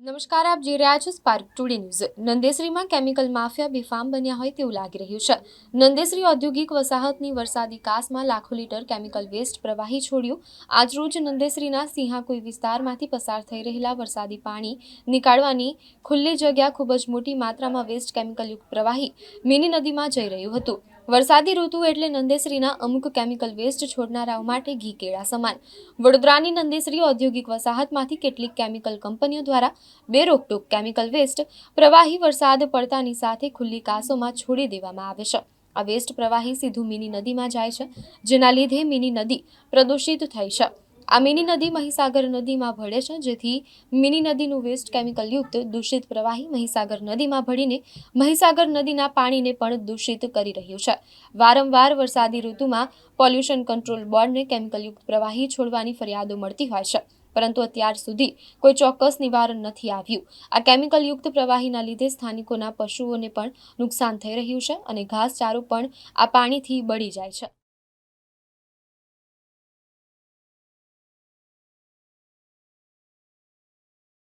નમસ્કાર, આપ જોઈ રહ્યા છો સ્પાર્ક ટુડે ન્યૂઝ। નંદેસરીમાં કેમિકલ માફિયા બેફામ બન્યા હોય તેવું લાગી રહ્યું છે। નંદેસરી ઔદ્યોગિક વસાહતની વરસાદી કાસમાં લાખો લીટર કેમિકલ વેસ્ટ પ્રવાહી છોડ્યું। આજરોજ નંદેસરીના સિંહાકુઈ વિસ્તારમાંથી પસાર થઈ રહેલા વરસાદી પાણી નીકાળવાની ખુલ્લી જગ્યા ખૂબ જ મોટી માત્રામાં વેસ્ટ કેમિકલયુક્ત પ્રવાહી મિની નદીમાં જઈ રહ્યું હતું। વરસાદી ઋતુ એટલે નંદેસરીના અમુક કેમિકલ વેસ્ટ છોડનારાઓ માટે ઘી કેળા સમાન। વડોદરાની નંદેસરી ઔદ્યોગિક વસાહતમાંથી કેટલીક કેમિકલ કંપનીઓ દ્વારા બેરોકટોક કેમિકલ વેસ્ટ પ્રવાહી વરસાદ પડતાની સાથે ખુલ્લી કાસોમાં છોડી દેવામાં આવે છે। આ વેસ્ટ પ્રવાહી સીધું મિની નદીમાં જાય છે, જેના લીધે મિની નદી પ્રદૂષિત થઈ છે। આ મિની નદી મહીસાગર નદીમાં ભળે છે, જેથી મિની નદીનું વેસ્ટ કેમિકલયુક્ત દૂષિત પ્રવાહી મહીસાગર નદીમાં ભળીને મહીસાગર નદીના પાણીને પણ દૂષિત કરી રહ્યું છે। વારંવાર વરસાદી ઋતુમાં પોલ્યુશન કંટ્રોલ બોર્ડને કેમિકલયુક્ત પ્રવાહી છોડવાની ફરિયાદો મળતી હોય છે, પરંતુ અત્યાર સુધી કોઈ ચોક્કસ નિવારણ નથી આવ્યું। આ કેમિકલયુક્ત પ્રવાહીના લીધે સ્થાનિકોના પશુઓને પણ નુકસાન થઈ રહ્યું છે અને ઘાસચારો પણ આ પાણીથી બળી જાય છે।